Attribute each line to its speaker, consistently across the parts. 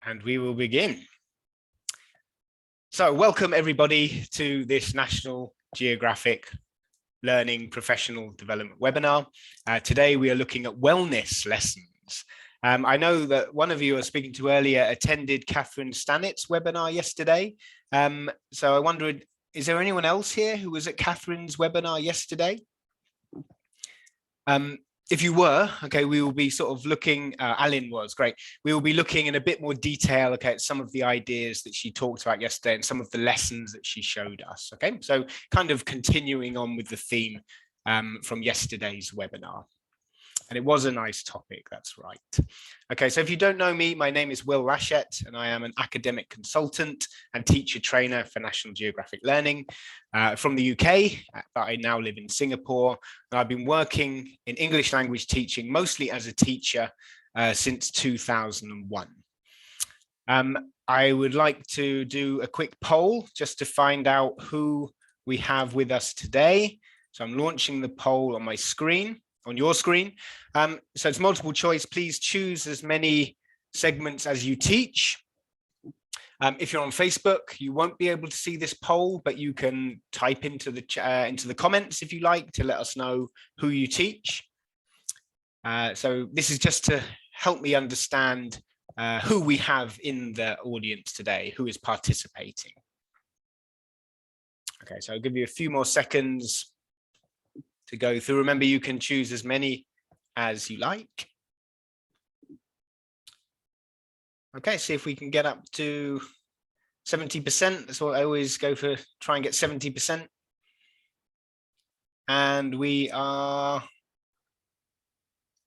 Speaker 1: And we will begin. So welcome everybody to this National Geographic Learning Professional Development webinar. Today we are looking at wellness lessons. I know that one of you I was speaking to earlier attended Catherine Stannett's webinar yesterday. So I wondered, is there anyone else here who was at Catherine's webinar yesterday? If you were, okay, we will be sort of looking, Alan was, great. We will be looking in a bit more detail, okay, at some of the ideas that she talked about yesterday and some of the lessons that she showed us, okay? So kind of continuing on with the theme from yesterday's webinar. And it was a nice topic, that's right. Okay, so if you don't know me, my name is Will Rashett, and I am an academic consultant and teacher trainer for National Geographic Learning from the UK, but I now live in Singapore. And I've been working in English language teaching, mostly as a teacher since 2001. I would like to do a quick poll just to find out who we have with us today. So I'm launching the poll on my screen. On your screen. So it's multiple choice. Please choose as many segments as you teach. If you're on Facebook, you won't be able to see this poll, but you can type into the comments if you like to let us know who you teach. So this is just to help me understand who we have in the audience today, who is participating. Okay, so I'll give you a few more seconds to go through. Remember, you can choose as many as you like. Okay, see if we can get up to 70%. That's what I always go for, try and get 70%. And we are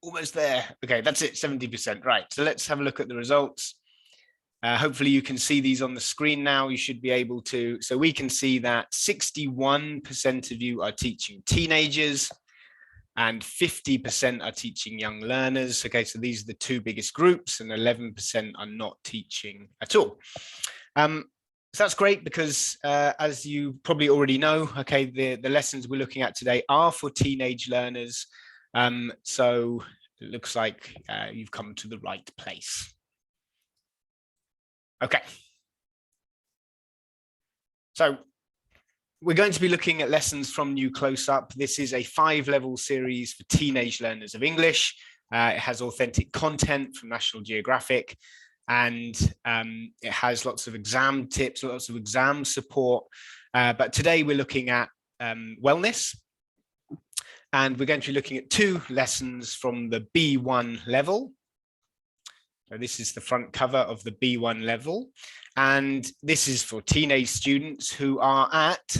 Speaker 1: almost there. Okay, that's it, 70%. Right, so let's have a look at the results. Hopefully you can see these on the screen now. You should be able to. So we can see that 61% of you are teaching teenagers and 50% are teaching young learners. Okay, so these are the two biggest groups, and 11% are not teaching at all. So that's great because as you probably already know, okay, the lessons we're looking at today are for teenage learners. So it looks like you've come to the right place. Okay. So we're going to be looking at lessons from New Close Up. This is a 5-level series for teenage learners of English. It has authentic content from National Geographic, and it has lots of exam tips, lots of exam support. But today we're looking at wellness, and we're going to be looking at 2 lessons from the B1 level. So this is the front cover of the B1 level, and this is for teenage students who are at,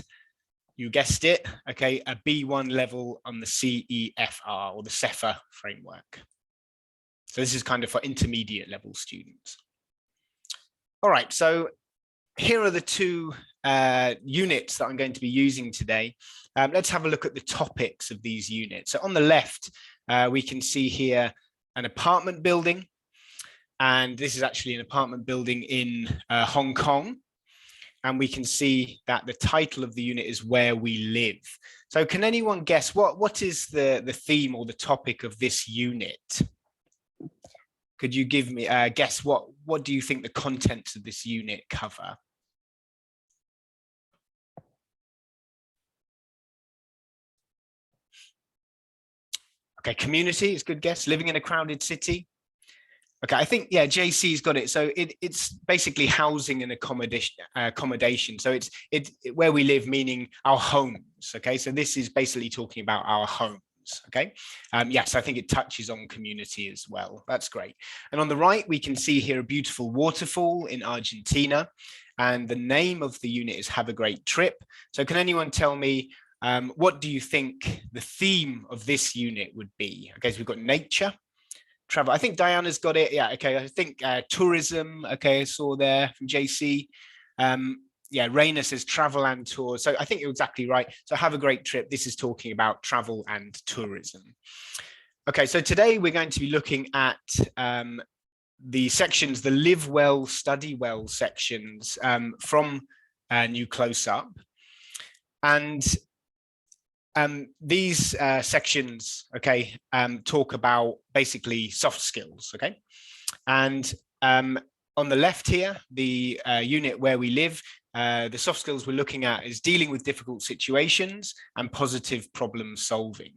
Speaker 1: you guessed it, okay, a B1 level on the CEFR or the CEFR framework. So this is kind of for intermediate level students. All right, so here are the 2 units that I'm going to be using today. Let's have a look at the topics of these units. So on the left, we can see here an apartment building. And this is actually an apartment building in Hong Kong. And we can see that the title of the unit is Where We Live. So can anyone guess what is the theme or the topic of this unit? Could you give me a guess? What do you think the contents of this unit cover? Okay, community is a good guess. Living in a crowded city. Okay, I think, yeah, JC's got it. So it's basically housing and accommodation. So it's where we live, meaning our homes. Okay, so this is basically talking about our homes. Okay, yes, I think it touches on community as well. That's great. And on the right, we can see here a beautiful waterfall in Argentina. And the name of the unit is Have a Great Trip. So can anyone tell me, what do you think the theme of this unit would be? Okay, so we've got nature. Travel. I think Diana's got it. Yeah. Okay. I think tourism. Okay. I saw there from JC. Yeah. Raina says travel and tours. So I think you're exactly right. So have a great trip. This is talking about travel and tourism. Okay. So today we're going to be looking at the sections, the Live Well, Study Well sections from New Close Up. And these sections, okay, talk about basically soft skills, okay? And on the left here, the unit where we live, the soft skills we're looking at is dealing with difficult situations and positive problem solving.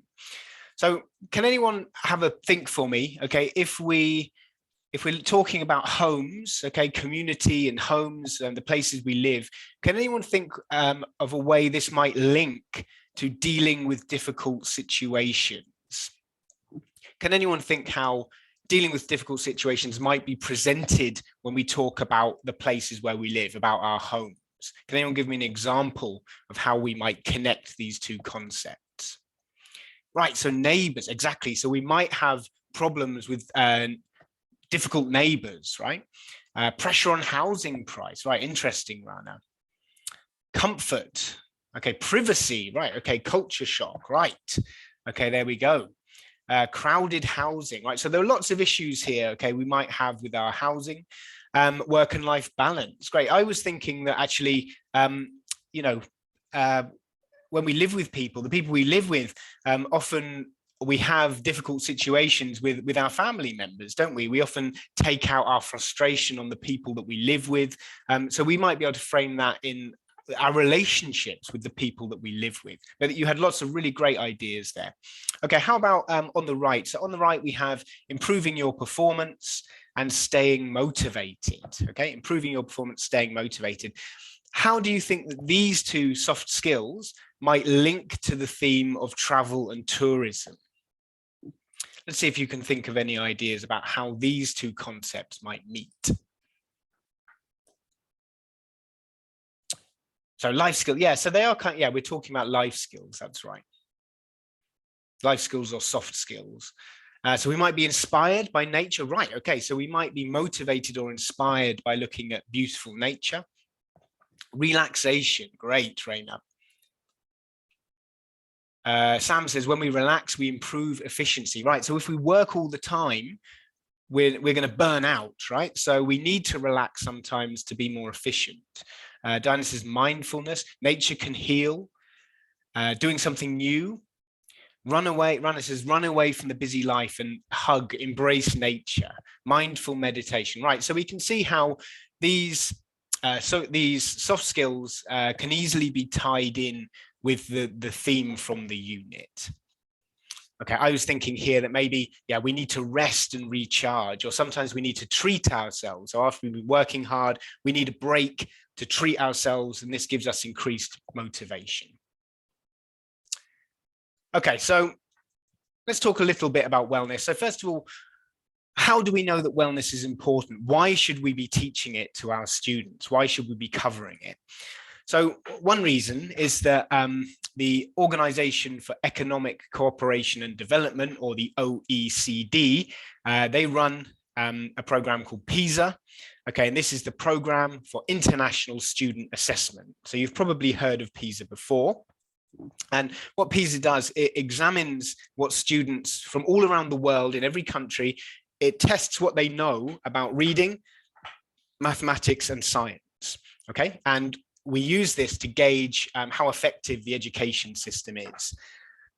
Speaker 1: So can anyone have a think for me? Okay, if we're talking about homes, okay, community and homes and the places we live, can anyone think of a way this might link to dealing with difficult situations? Can anyone think how dealing with difficult situations might be presented when we talk about the places where we live, about our homes? Can anyone give me an example of how we might connect these two concepts? Right, so neighbors, exactly. So we might have problems with difficult neighbors, right? Pressure on housing price, right? Interesting, Rana. Comfort, okay. Privacy, right? Okay. Culture shock, right? Okay, there we go. Crowded housing, right? So there are lots of issues here, okay, we might have with our housing. Work and life balance, great. I was thinking that actually, you know, when we live with people, the people we live with, often we have difficult situations with our family members, don't we? We often take out our frustration on the people that we live with. So we might be able to frame that in our relationships with the people that we live with. But you had lots of really great ideas there. Okay, how about on the right? So on the right, we have improving your performance and staying motivated. Okay, improving your performance, staying motivated. How do you think that these two soft skills might link to the theme of travel and tourism? Let's see if you can think of any ideas about how these two concepts might meet. So life skills, yeah, so they are kind of, yeah, we're talking about life skills, that's right. Life skills or soft skills. So we might be inspired by nature, right? Okay, so we might be motivated or inspired by looking at beautiful nature. Relaxation, great, Raina. Sam says, when we relax, we improve efficiency, right? So if we work all the time, we're going to burn out, right? So we need to relax sometimes to be more efficient. Diana says, mindfulness, nature can heal, doing something new. Runner says, run away from the busy life and hug, embrace nature, mindful meditation, right? So we can see how these soft skills can easily be tied in with the theme from the unit. Okay, I was thinking here that maybe, yeah, we need to rest and recharge, or sometimes we need to treat ourselves. So after we've been working hard, we need a break to treat ourselves, and this gives us increased motivation. Okay, so let's talk a little bit about wellness. So first of all, how do we know that wellness is important? Why should we be teaching it to our students? Why should we be covering it? So one reason is that the Organization for Economic Cooperation and Development, or the OECD, they run a program called PISA. Okay, and this is the program for international student assessment. So you've probably heard of PISA before. And what PISA does, it examines what students from all around the world in every country, it tests what they know about reading, mathematics, and science. Okay, and we use this to gauge how effective the education system is.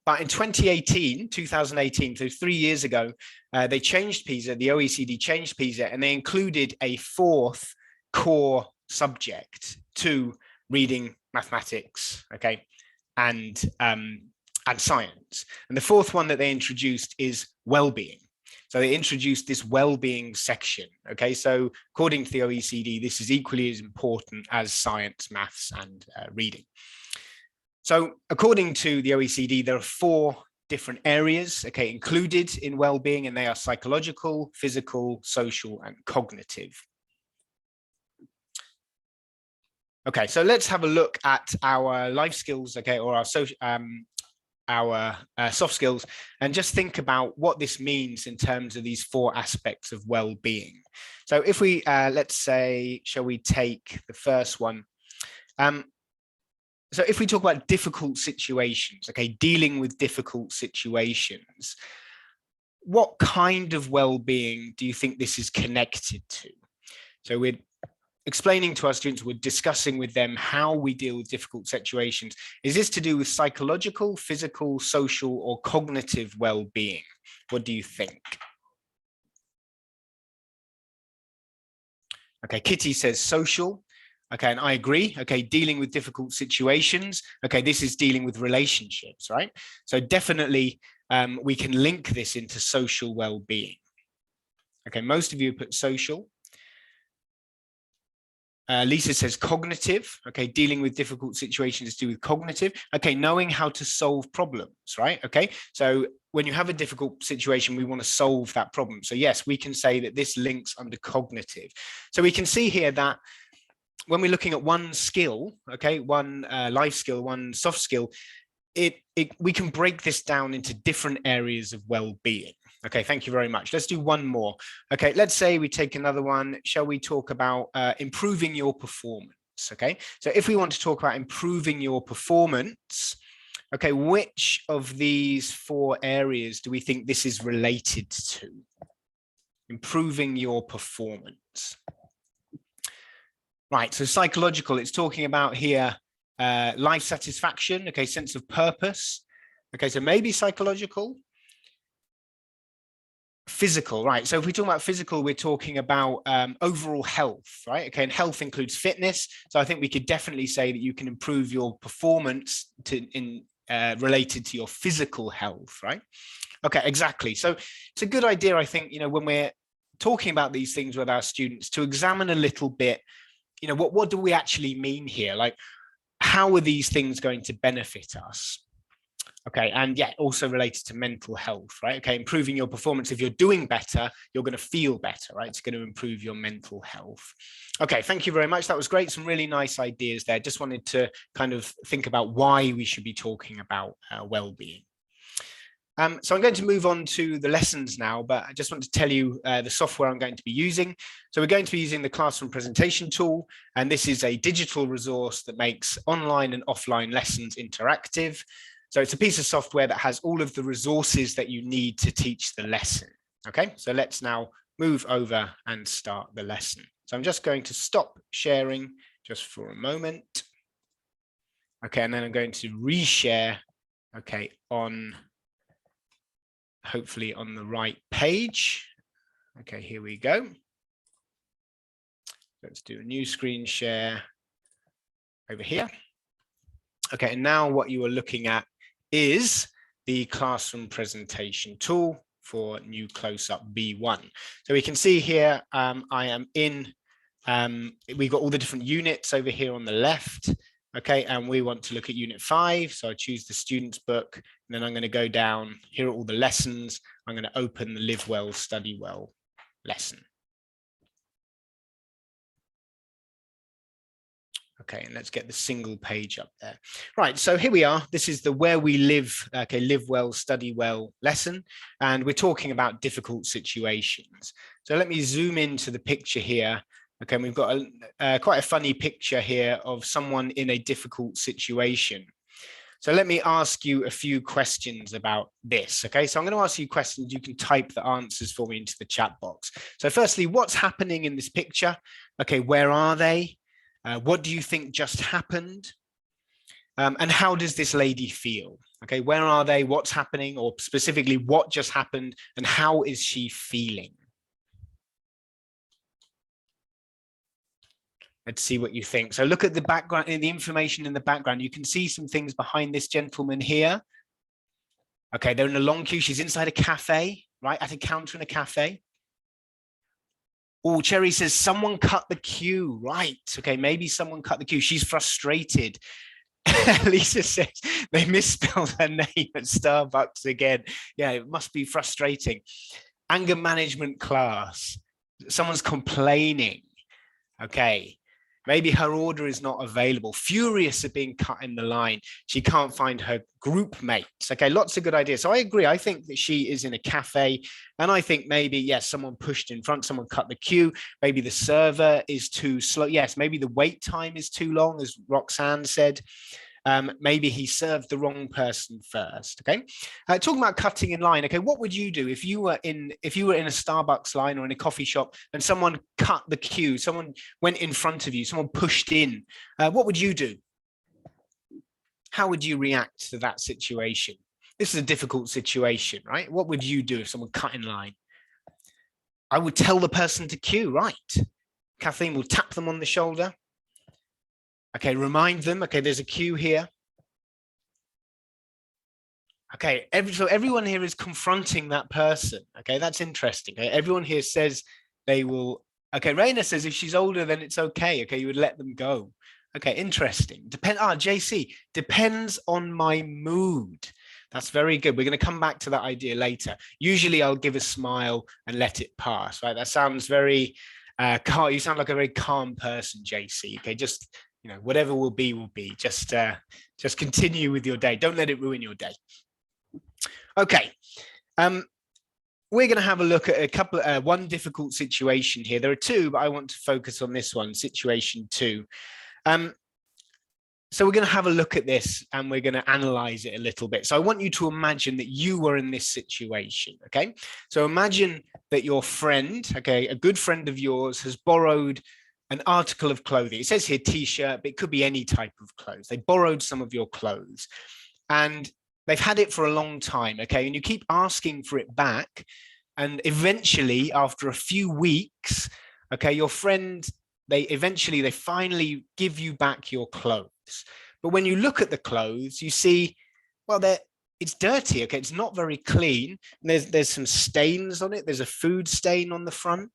Speaker 1: But in 2018, so 3 years ago, they changed PISA, the OECD changed PISA, and they included a fourth core subject to reading, mathematics, okay, and science. And the fourth one that they introduced is well-being. So they introduced this well-being section. Okay, so according to the OECD, this is equally as important as science, maths, and reading. So according to the OECD, there are 4 different areas, okay, included in well-being, and they are psychological, physical, social, and cognitive. Okay, so let's have a look at our life skills, okay, or our social, our soft skills, and just think about what this means in terms of these 4 aspects of well-being. So if we, let's say, shall we take the first one? So if we talk about difficult situations, okay, dealing with difficult situations, what kind of well-being do you think this is connected to? So we're explaining to our students, we're discussing with them how we deal with difficult situations. Is this to do with psychological, physical, social, or cognitive well-being? What do you think? Okay, Kitty says social. Okay, and I agree. Okay, dealing with difficult situations. Okay, this is dealing with relationships, right? So definitely we can link this into social well-being. Okay, most of you put social. Lisa says cognitive. Okay, dealing with difficult situations to do with cognitive. Okay, knowing how to solve problems, right? Okay, so when you have a difficult situation, we want to solve that problem. So yes, we can say that this links under cognitive. So we can see here that when we're looking at one skill, okay, one life skill, one soft skill, we can break this down into different areas of well-being. Okay, thank you very much. Let's do one more. Okay, let's say we take another one. Shall we talk about improving your performance? Okay, so if we want to talk about improving your performance, okay, which of these 4 areas do we think this is related to? Improving your performance. Right, so psychological, it's talking about here life satisfaction, okay, sense of purpose. Okay, so maybe psychological. Physical, right? So if we talk about physical, we're talking about overall health, right? Okay, and health includes fitness. So I think we could definitely say that you can improve your performance related to your physical health, right? Okay, exactly. So it's a good idea, I think, when we're talking about these things with our students, to examine a little bit, what do we actually mean here? Like, how are these things going to benefit us? Okay, and yeah, also related to mental health, right? Okay, improving your performance. If you're doing better, you're going to feel better, right? It's going to improve your mental health. Okay, thank you very much. That was great. Some really nice ideas there. Just wanted to kind of think about why we should be talking about well-being. So I'm going to move on to the lessons now, but I just want to tell you the software I'm going to be using. So we're going to be using the classroom presentation tool, and this is a digital resource that makes online and offline lessons interactive. So it's a piece of software that has all of the resources that you need to teach the lesson. Okay, so let's now move over and start the lesson. So I'm just going to stop sharing just for a moment. Okay, and then I'm going to reshare, okay, hopefully on the right page. Okay, here we go. Let's do a new screen share over here. Okay, and now what you are looking at is the classroom presentation tool for new close-up B1. So we can see here, I am in, we've got all the different units over here on the left. Okay, and we want to look at unit 5. So I choose the student's book, and then I'm going to go down. Here are all the lessons. I'm going to open the Live Well, Study Well lesson. Okay, and let's get the single page up there. Right, so here we are. This is the Where We Live, okay, Live Well, Study Well lesson. And we're talking about difficult situations. So let me zoom into the picture here. Okay, and we've got quite a funny picture here of someone in a difficult situation. So let me ask you a few questions about this. Okay, so I'm going to ask you questions. You can type the answers for me into the chat box. So firstly, what's happening in this picture? Okay, where are they? What do you think just happened? And how does this lady feel? Okay, where are they? What's happening? Or specifically, what just happened? And how is she feeling? Let's see what you think. So look at the background, the information in the background. You can see some things behind this gentleman here. Okay, they're in a long queue. She's inside a cafe, right? At a counter in a cafe. Oh, Cherry says someone cut the queue. Right. Okay, maybe someone cut the queue. She's frustrated. Lisa says they misspelled her name at Starbucks again. Yeah, it must be frustrating. Anger management class. Someone's complaining. Okay. Maybe her order is not available. Furious at being cut in the line. She can't find her group mates. Okay, lots of good ideas. So I agree. I think that she is in a cafe. And I think maybe, yes, someone pushed in front, someone cut the queue. Maybe the server is too slow. Yes, maybe the wait time is too long, as Roxanne said. Maybe he served the wrong person first. Okay, talking about cutting in line. Okay, what would you do if you were in a Starbucks line or in a coffee shop and someone cut the queue, someone went in front of you, someone pushed in? What would you do? How would you react to that situation? This is a difficult situation, right? What would you do if someone cut in line? I would tell the person to queue, right? Kathleen will tap them on the shoulder. Okay, remind them, okay, there's a cue here. Okay, so everyone here is confronting that person. Okay, that's interesting. Okay? Everyone here says they will. Okay, Raina says if she's older, then it's okay. Okay, you would let them go. Okay, interesting. JC, depends on my mood. That's very good. We're going to come back to that idea later. Usually I'll give a smile and let it pass, right? That sounds very calm. You sound like a very calm person, JC. Okay, just, whatever will be, will be. Just continue with your day. Don't let it ruin your day. Okay. We're going to have a look at one difficult situation here. There are two, but I want to focus on this one, situation 2. So we're going to have a look at this and we're going to analyze it a little bit. So I want you to imagine that you were in this situation, okay? So imagine that your friend, okay, a good friend of yours has borrowed an article of clothing. It says here t-shirt, but it could be any type of clothes. They borrowed some of your clothes and they've had it for a long time, okay? And you keep asking for it back. And eventually, after a few weeks, okay, your friend, they finally give you back your clothes. But when you look at the clothes, you see, well, it's dirty, okay? It's not very clean. There's some stains on it. There's a food stain on the front.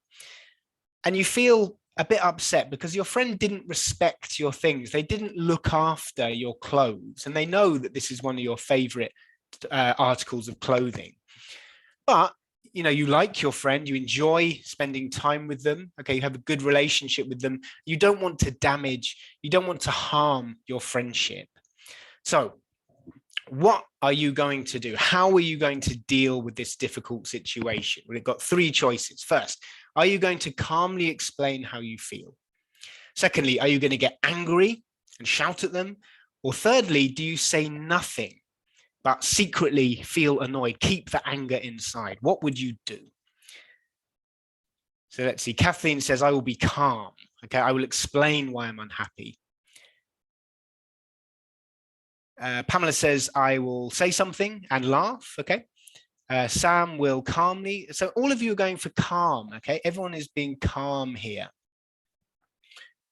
Speaker 1: And you feel a bit upset because your friend didn't respect your things. They didn't look after your clothes. And they know that this is one of your favorite articles of clothing. But you like your friend, you enjoy spending time with them, okay, you have a good relationship with them, you don't want to damage, you don't want to harm your friendship. So what are you going to do? How are you going to deal with this difficult situation? Well, we've got 3 choices. First, are you going to calmly explain how you feel? Secondly, are you going to get angry and shout at them? Or thirdly, do you say nothing but secretly feel annoyed, keep the anger inside? What would you do? So let's see. Kathleen says, I will be calm. Okay, I will explain why I'm unhappy. Pamela says, I will say something and laugh. Okay. Sam will calmly. So all of you are going for calm. Okay, everyone is being calm here.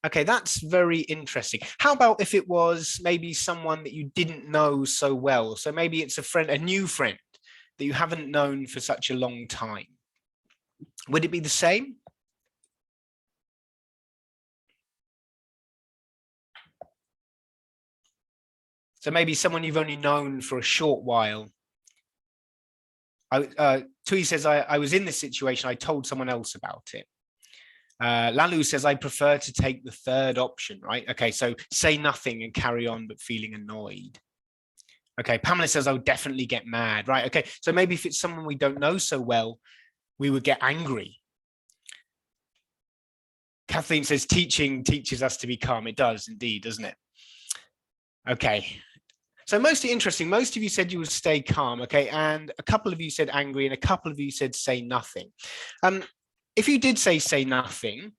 Speaker 1: Okay, that's very interesting. How about if it was maybe someone that you didn't know so well? So maybe it's a new friend that you haven't known for such a long time. Would it be the same? So maybe someone you've only known for a short while. Tui says, I was in this situation. I told someone else about it. Lalu says, I prefer to take the third option, right? Okay, so say nothing and carry on, but feeling annoyed. Okay, Pamela says, I would definitely get mad, right? Okay, so maybe if it's someone we don't know so well, we would get angry. Kathleen says, teaching teaches us to be calm. It does indeed, doesn't it? Okay. So most interesting, most of you said you would stay calm, okay? And a couple of you said angry and a couple of you said say nothing. If you did say nothing,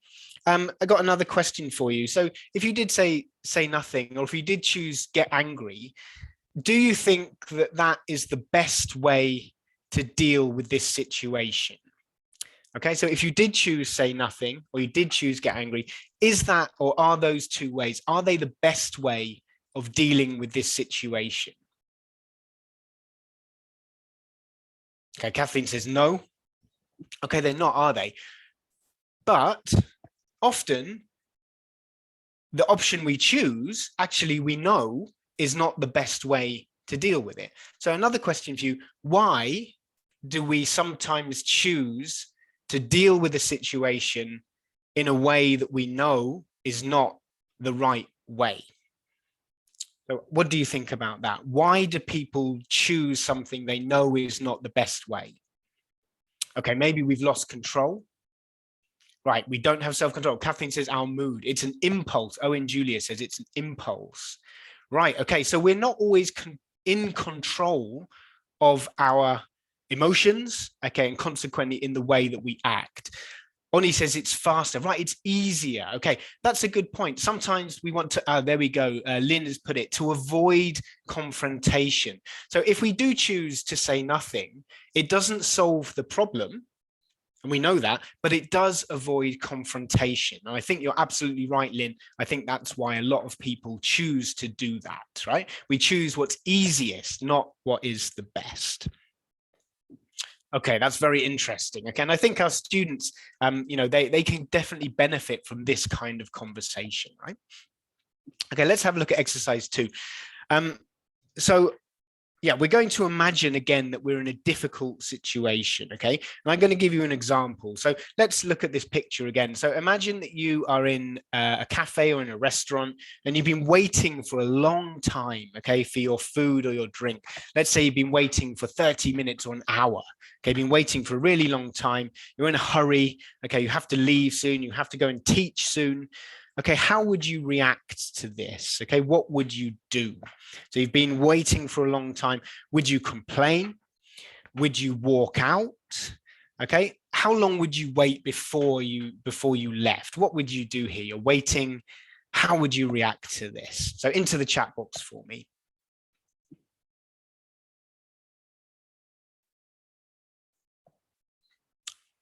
Speaker 1: I got another question for you. So if you did say nothing, or if you did choose get angry, do you think that is the best way to deal with this situation? Okay, so if you did choose say nothing, or you did choose get angry, is that, or are those 2 ways, are they the best way of dealing with this situation? Okay, Kathleen says no. Okay, they're not, are they? But often the option we choose, actually we know is not the best way to deal with it. So another question for you, why do we sometimes choose to deal with a situation in a way that we know is not the right way? So what do you think about that? Why do people choose something they know is not the best way? Okay, maybe we've lost control. Right, we don't have self-control. Kathleen says our mood. It's an impulse. Owen Julia says it's an impulse. Right, okay, so we're not always in control of our emotions, okay, and consequently in the way that we act. Oni says it's faster, right? It's easier. Okay, that's a good point. Sometimes we want to, there we go. Lynn has put it, to avoid confrontation. So if we do choose to say nothing, it doesn't solve the problem. And we know that, but it does avoid confrontation. And I think you're absolutely right, Lynn. I think that's why a lot of people choose to do that, right? We choose what's easiest, not what is the best. Okay, that's very interesting. Okay, and I think our students, they can definitely benefit from this kind of conversation, right? Okay, let's have a look at exercise 2. So yeah, we're going to imagine again that we're in a difficult situation, okay? And I'm going to give you an example. So let's look at this picture again. So imagine that you are in a cafe or in a restaurant and you've been waiting for a long time, okay, for your food or your drink. Let's say you've been waiting for 30 minutes or an hour, okay, been waiting for a really long time. You're in a hurry, okay, you have to leave soon, you have to go and teach soon. Okay, how would you react to this? Okay, what would you do? So you've been waiting for a long time. Would you complain? Would you walk out? Okay, how long would you wait before you left? What would you do here? You're waiting. How would you react to this? So into the chat box for me.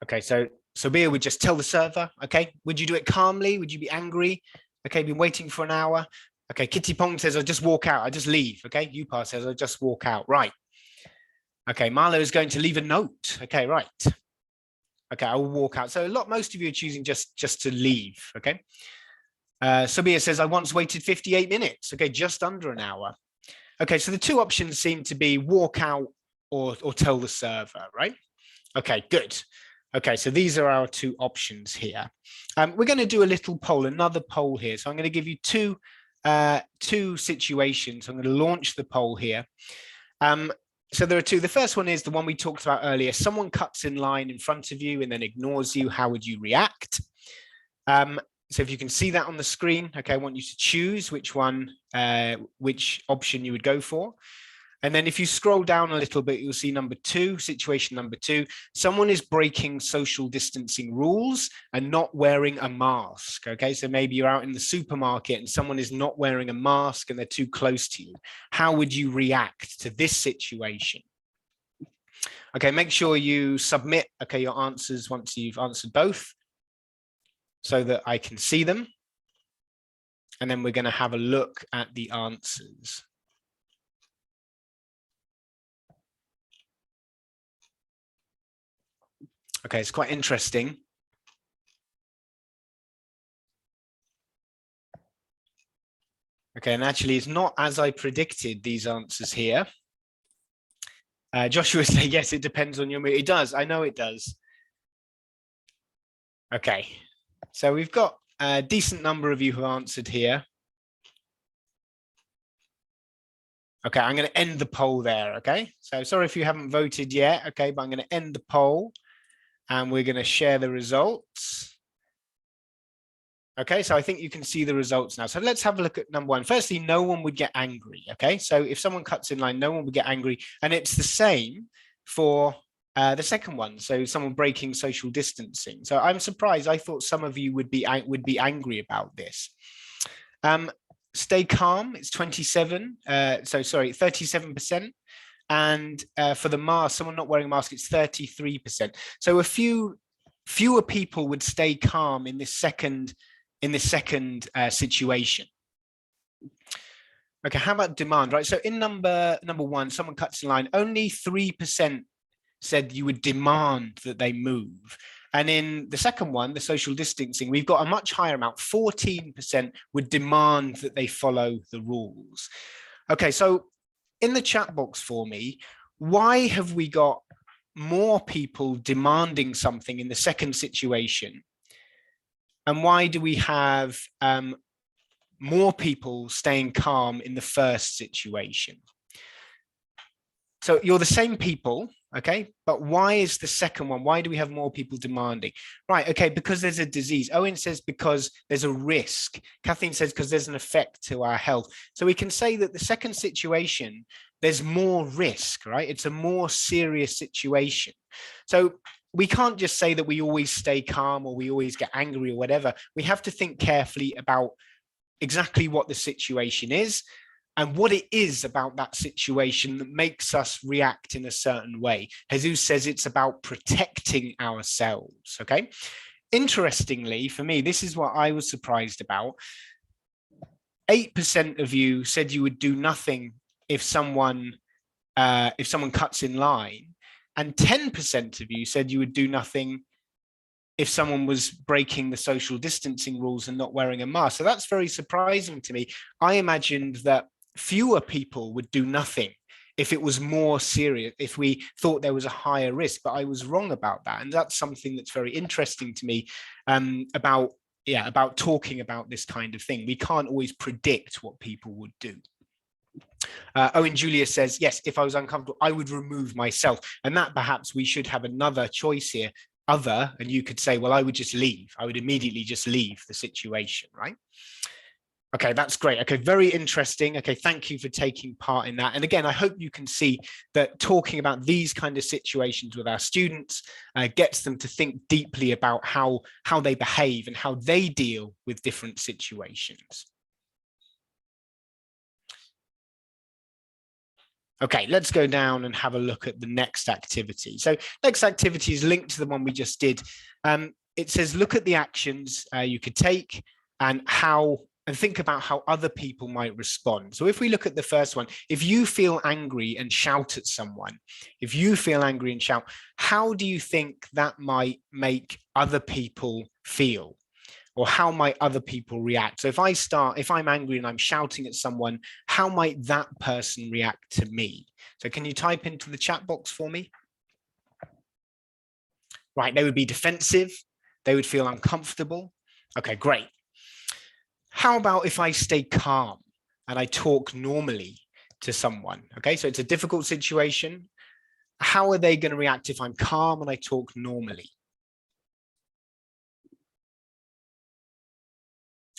Speaker 1: Okay, so Sophia would just tell the server, okay, would you do it calmly? Would you be angry? Okay, been waiting for an hour. Okay, Kitty Pong says, I'll just walk out. I just leave. Okay, Upa says, I'll just walk out. Right. Okay, Marlo is going to leave a note. Okay, right. Okay, I will walk out. So most of you are choosing just to leave. Okay. Sabia says, I once waited 58 minutes. Okay, just under an hour. Okay, so the two options seem to be walk out or tell the server, right? Okay, good. Okay, so these are our two options here. We're going to do a little poll, another poll here. So I'm going to give you two situations. I'm going to launch the poll here. So there are two. The first one is the one we talked about earlier. Someone cuts in line in front of you and then ignores you. How would you react? So if you can see that on the screen, okay, I want you to choose which option you would go for. And then if you scroll down a little bit, you'll see number 2, situation number 2. Someone is breaking social distancing rules and not wearing a mask. Okay, so maybe you're out in the supermarket and someone is not wearing a mask and they're too close to you. How would you react to this situation? Okay, make sure you submit, okay, your answers once you've answered both so that I can see them. And then we're going to have a look at the answers. Okay, it's quite interesting. Okay, and actually it's not as I predicted, these answers here. Joshua said, yes, it depends on your mood. It does, I know it does. Okay, so we've got a decent number of you who answered here. Okay, I'm going to end the poll there, okay? So sorry if you haven't voted yet, okay, but I'm going to end the poll. And we're going to share the results. Okay, so I think you can see the results now. So let's have a look at number 1. Firstly, no one would get angry. Okay, so if someone cuts in line, no one would get angry. And it's the same for the second one. So someone breaking social distancing. So I'm surprised. I thought some of you would be angry about this. Stay calm. It's 37%. And for the mask, someone not wearing a mask, it's 33%. So fewer people would stay calm in this second situation. Okay, how about demand, right? So in number 1, someone cuts in line, only 3% said you would demand that they move. And in the second one, the social distancing, we've got a much higher amount, 14% would demand that they follow the rules. Okay, so in the chat box for me, why have we got more people demanding something in the second situation? And why do we have more people staying calm in the first situation? So you're the same people, okay, but why is the second one? Why do we have more people demanding? Right, okay, because there's a disease. Owen says because there's a risk. Kathleen says because there's an effect to our health. So we can say that the second situation, there's more risk, right? It's a more serious situation. So we can't just say that we always stay calm or we always get angry or whatever. We have to think carefully about exactly what the situation is. and what it is about that situation that makes us react in a certain way. Jesus says it's about protecting ourselves, okay? Interestingly, for me, this is what I was surprised about. 8% of you said you would do nothing if someone cuts in line, and 10% of you said you would do nothing if someone was breaking the social distancing rules and not wearing a mask. So that's very surprising to me. I imagined that fewer people would do nothing if it was more serious, if we thought there was a higher risk, but I was wrong about that. And that's something that's very interesting to me about talking about this kind of thing. We can't always predict what people would do. Owen Julia says, yes, if I was uncomfortable, I would remove myself. And that perhaps we should have another choice here, and you could say, well, I would just leave. I would immediately just leave the situation, right? Okay, that's great. Okay, very interesting. Okay, thank you for taking part in that. And again, I hope you can see that talking about these kind of situations with our students gets them to think deeply about how they behave and how they deal with different situations. Okay, let's go down and have a look at the next activity. So next activity is linked to the one we just did. It says, look at the actions you could take and think about how other people might respond. So if we look at the first one, if you feel angry and shout at someone, how do you think that might make other people feel? Or how might other people react? So if I'm angry and I'm shouting at someone, how might that person react to me? So can you type into the chat box for me? Right, they would be defensive. They would feel uncomfortable. Okay, great. How about if I stay calm and I talk normally to someone? Okay, so it's a difficult situation. How are they going to react if I'm calm and I talk normally?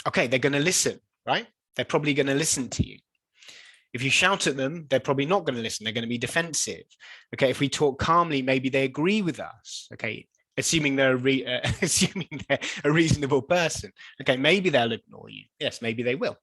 Speaker 1: Okay, they're going to listen, right? They're probably going to listen to you. If you shout at them, they're probably not going to listen. They're going to be defensive. Okay, if we talk calmly, maybe they agree with us. Okay, assuming they're a reasonable person. Okay, maybe they'll ignore you. Yes, maybe they will.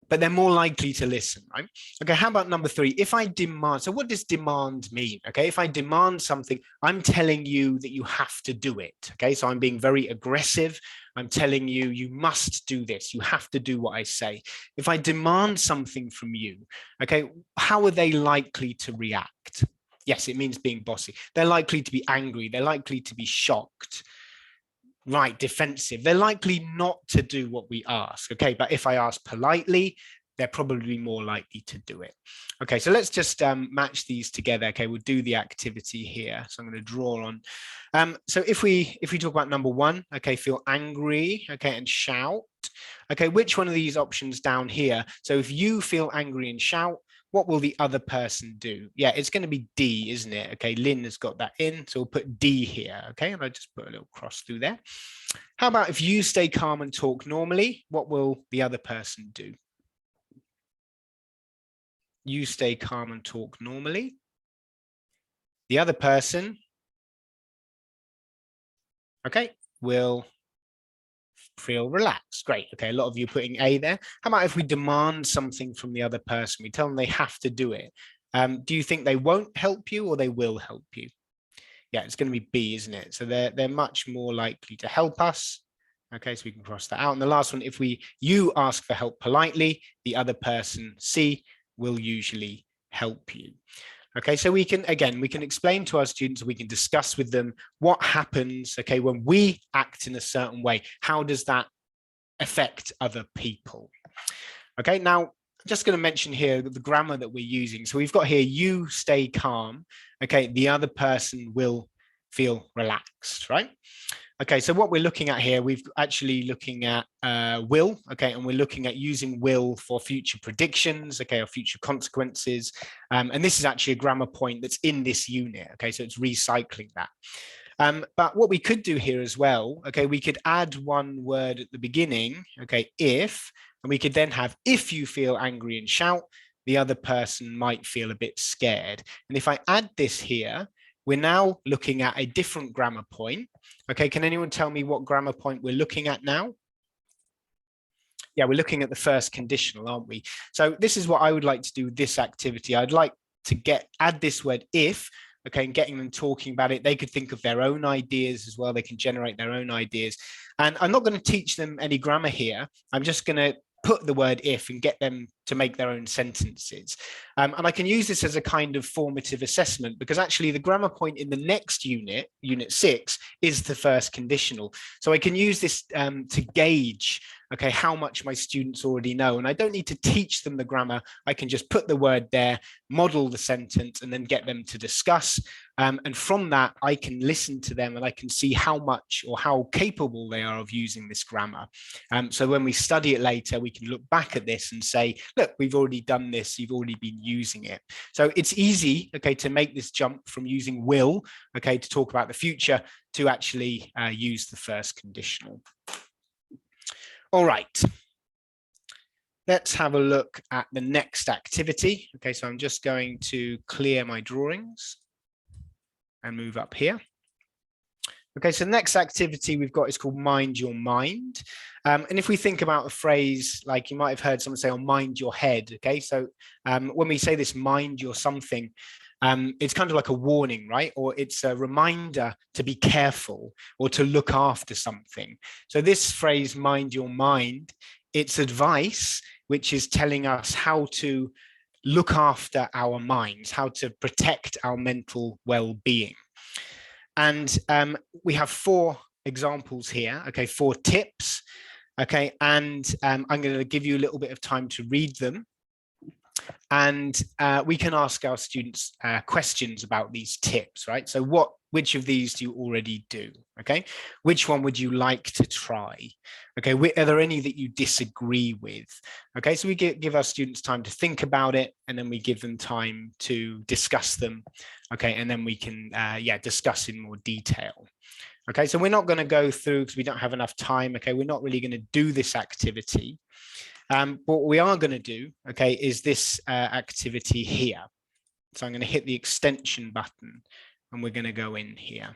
Speaker 1: But they're more likely to listen, right? Okay, how about number 3? If I demand, so what does demand mean? Okay, if I demand something, I'm telling you that you have to do it. Okay, so I'm being very aggressive. I'm telling you, you must do this. You have to do what I say. If I demand something from you, okay, how are they likely to react? Yes, it means being bossy. They're likely to be angry. They're likely to be shocked. Right, defensive. They're likely not to do what we ask. Okay, but if I ask politely, they're probably more likely to do it. Okay, so let's just match these together. Okay, we'll do the activity here. So I'm going to draw on. So if we talk about number 1, okay, feel angry, okay, and shout. Okay, which one of these options down here? So if you feel angry and shout, what will the other person do? Yeah, it's going to be D, isn't it? Okay, Lynn has got that in, so we'll put D here, okay? And I just put a little cross through there. How about if you stay calm and talk normally, what will the other person do? You stay calm and talk normally. The other person, okay, will feel relaxed. Great. Okay, a lot of you putting A there. How about if we demand something from the other person? We tell them they have to do it. Do you think they won't help you or they will help you? Yeah, it's going to be B, isn't it? So they're much more likely to help us. Okay, so we can cross that out. And the last one, if you ask for help politely, the other person, C, will usually help you. Okay, so we can explain to our students, we can discuss with them what happens, okay, when we act in a certain way. How does that affect other people? Okay, now, I'm just going to mention here the grammar that we're using. So we've got here, you stay calm. Okay, the other person will feel relaxed, right? Okay, so what we're looking at here, we've actually looking at will, okay, and we're looking at using will for future predictions, okay, or future consequences. And this is actually a grammar point that's in this unit, okay, so it's recycling that. But what we could do here as well, okay, we could add one word at the beginning, okay, if, and we could then have, if you feel angry and shout, the other person might feel a bit scared. And if I add this here, we're now looking at a different grammar point. Okay, can anyone tell me what grammar point we're looking at now? Yeah, we're looking at the first conditional, aren't we? So this is what I would like to do with this activity. I'd like to add this word if, okay, and getting them talking about it. They could think of their own ideas as well. They can generate their own ideas. And I'm not going to teach them any grammar here. I'm just going to put the word if and get them to make their own sentences. And I can use this as a kind of formative assessment, because actually the grammar point in the next unit, unit 6, is the first conditional. So I can use this to gauge, okay, how much my students already know. And I don't need to teach them the grammar. I can just put the word there, model the sentence, and then get them to discuss. And from that, I can listen to them and I can see how much or how capable they are of using this grammar. So when we study it later, we can look back at this and say, look, we've already done this, you've already been using it. So it's easy, okay, to make this jump from using will, okay, to talk about the future, to actually use the first conditional. All right. Let's have a look at the next activity. Okay, so I'm just going to clear my drawings and move up here. Okay, so the next activity we've got is called Mind Your Mind. And if we think about a phrase, like you might have heard someone say, oh, mind your head. Okay, so when we say this, mind your something, it's kind of like a warning, right? Or it's a reminder to be careful or to look after something. So this phrase, mind your mind, it's advice, which is telling us how to look after our minds, how to protect our mental well-being. And we have 4 examples here, okay, 4 tips, okay, and I'm going to give you a little bit of time to read them. And we can ask our students questions about these tips, right? So which of these do you already do? Okay, which one would you like to try? Okay, are there any that you disagree with? Okay, so we give our students time to think about it, and then we give them time to discuss them. Okay, and then we can discuss in more detail. Okay, so we're not going to go through because we don't have enough time. Okay, we're not really going to do this activity. What we are going to do, okay, is this activity here. So I'm going to hit the extension button and we're going to go in here.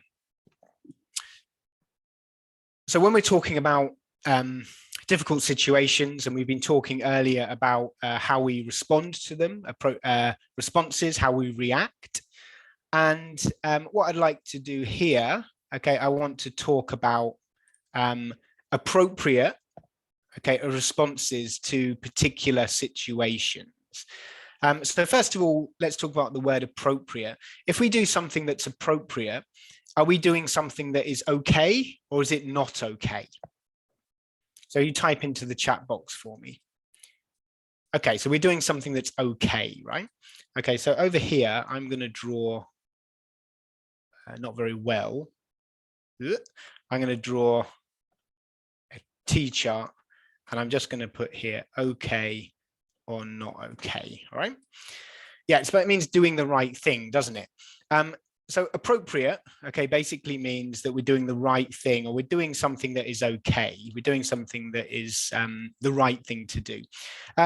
Speaker 1: So when we're talking about difficult situations, and we've been talking earlier about how we respond to them, responses, how we react. And what I'd like to do here, okay, I want to talk about appropriate, okay, responses to particular situations. So first of all, let's talk about the word appropriate. If we do something that's appropriate, are we doing something that is okay, or is it not okay? So you type into the chat box for me. Okay, so we're doing something that's okay, right? Okay, so over here, I'm going to draw, not very well. I'm going to draw a T-chart, and I'm just going to put here okay or not okay. All right. Yeah, so it means doing the right thing, doesn't it? So appropriate, okay, basically means that we're doing the right thing, or we're doing something that is okay. We're doing something that is the right thing to do.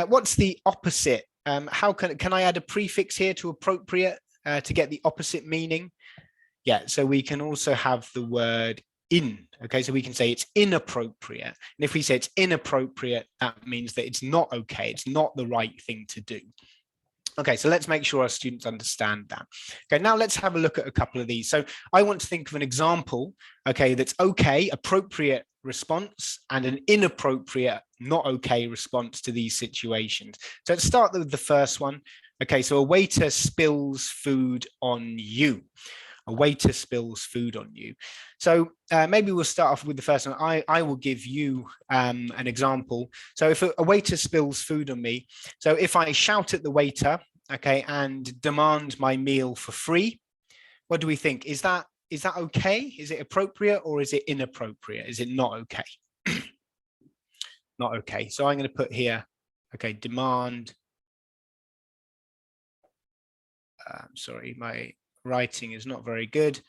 Speaker 1: What's the opposite? How can I add a prefix here to appropriate to get the opposite meaning? Yeah, so we can also have the word in. Okay, so we can say it's inappropriate. And if we say it's inappropriate, that means that it's not okay. It's not the right thing to do. Okay, so let's make sure our students understand that. Okay, now let's have a look at a couple of these. So I want to think of an example, okay, that's okay, appropriate response, and an inappropriate, not okay response to these situations. So let's start with the first one. Okay, so a waiter spills food on you. A waiter spills food on you. So maybe we'll start off with the first one. I will give you an example. So if a waiter spills food on me, so if I shout at the waiter, okay, and demand my meal for free, what do we think? Is that okay? Is it appropriate, or is it inappropriate? Is it not okay? Not okay. So I'm going to put here, okay, demand. Sorry, my writing is not very good,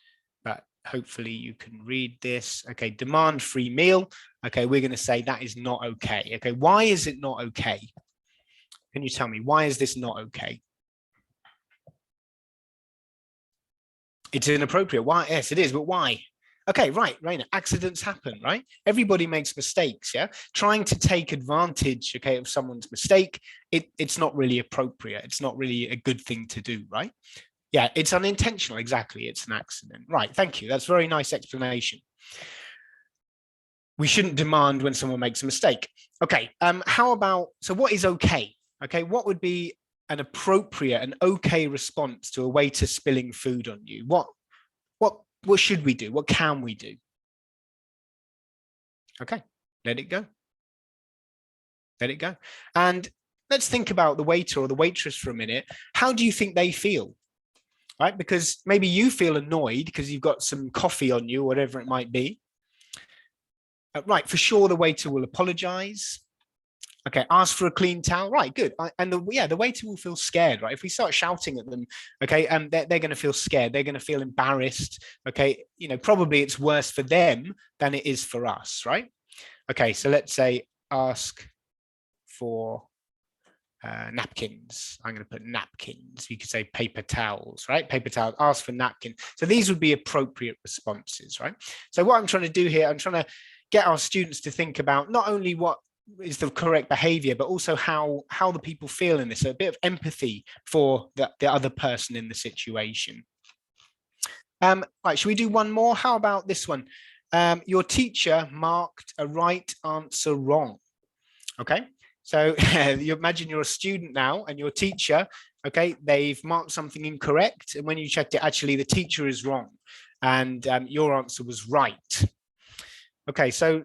Speaker 1: but hopefully you can read this. Okay, demand free meal. Okay, we're going to say that is not okay. Okay, why is it not okay? Can you tell me, why is this not okay? It's inappropriate. Why? Yes, it is, but why? Okay, right, Raina, accidents happen, right? Everybody makes mistakes, yeah? Trying to take advantage, okay, of someone's mistake, it's not really appropriate. It's not really a good thing to do, right? Yeah, it's unintentional, exactly. It's an accident. Right, thank you. That's a very nice explanation. We shouldn't demand when someone makes a mistake. Okay, how about, so what is okay? Okay, what would be an appropriate, an okay response to a waiter spilling food on you? What should we do? What can we do? Okay, let it go. Let it go. And let's think about the waiter or the waitress for a minute. How do you think they feel? Right? Because maybe you feel annoyed because you've got some coffee on you, whatever it might be. Right, for sure, the waiter will apologize. Okay, ask for a clean towel. Right, good. And the waiter will feel scared, right? If we start shouting at them, okay, they're going to feel scared. They're going to feel embarrassed. Okay, probably it's worse for them than it is for us, right? Okay, so let's say ask for napkins. I'm going to put napkins. You could say paper towels, right? Paper towels, ask for napkins. So these would be appropriate responses, right? So what I'm trying to do here, I'm trying to get our students to think about not only what is the correct behavior, but also how the people feel in this, so a bit of empathy for the other person in the situation. Right, should we do one more? How about this one? Your teacher marked a right answer wrong. Okay, so you imagine you're a student now and your teacher, okay, they've marked something incorrect. And when you checked it, actually the teacher is wrong and your answer was right. Okay, so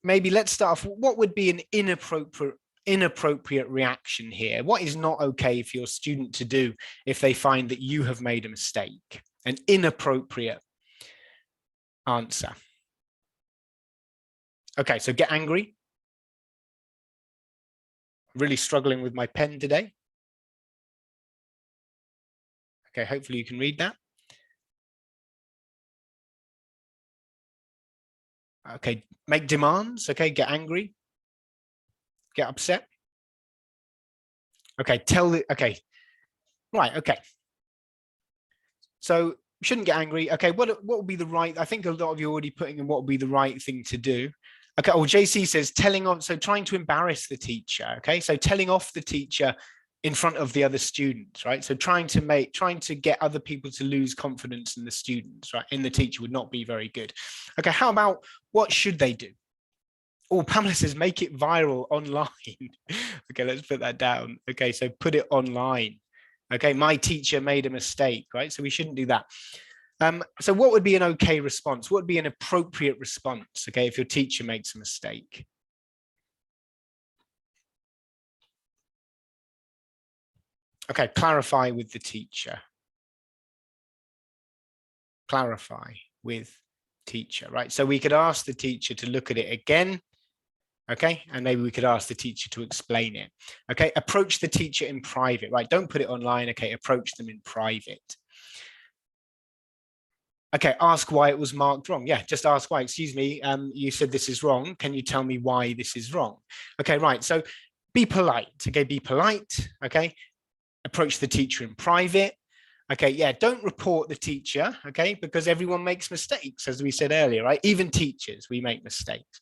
Speaker 1: maybe let's start off. What would be an inappropriate reaction here? What is not okay for your student to do if they find that you have made a mistake? An inappropriate answer. Okay, so get angry. Really struggling with my pen today. Okay, hopefully you can read that. Okay, make demands. Okay, get angry. Get upset. Okay, okay. Right, okay. So shouldn't get angry. Okay, what would be the right? I think a lot of you are already putting in what would be the right thing to do. Okay, well, JC says trying to embarrass the teacher. Okay, so telling off the teacher in front of the other students, right? So trying to get other people to lose confidence in the students, right? In the teacher would not be very good. Okay, how about what should they do? Oh, Pamela says make it viral online. Okay, let's put that down. Okay, so put it online. Okay, my teacher made a mistake, right? So we shouldn't do that. So what would be an okay response? What would be an appropriate response, okay, if your teacher makes a mistake? Okay, clarify with the teacher. Clarify with teacher, right? So we could ask the teacher to look at it again, okay? And maybe we could ask the teacher to explain it, okay? Approach the teacher in private, right? Don't put it online, okay? Approach them in private. Okay, ask why it was marked wrong. Yeah, just ask why. Excuse me, you said this is wrong. Can you tell me why this is wrong? Okay, right. So be polite. Okay, be polite. Okay, approach the teacher in private. Okay, yeah, don't report the teacher. Okay, because everyone makes mistakes, as we said earlier, right? Even teachers, we make mistakes.